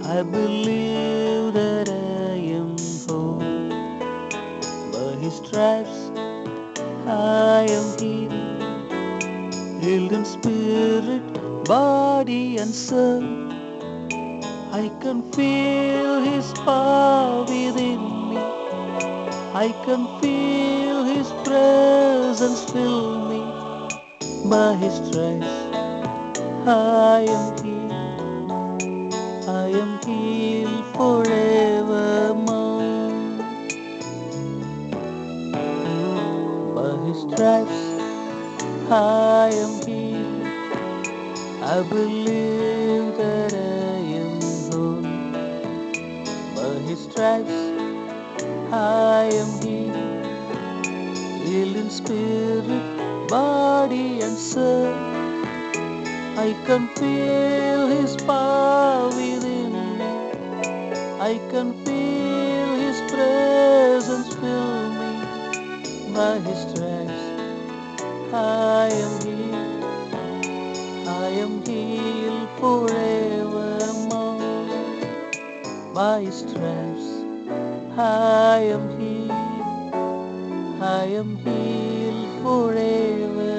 I believe that I am whole. By His stripes I am healed, healed in spirit, body and soul. I can feel His power within me. I can feel His presence fill me. By His stripes I am healed. I am healed forevermore. By His stripes I am healed. I believe that I am whole. By His stripes I am healed, healed in spirit, body and soul. I can feel His power within me. I can feel His presence fill me. By His stripes I am healed. I am healed forevermore. By His stripes I am healed. I am healed forevermore.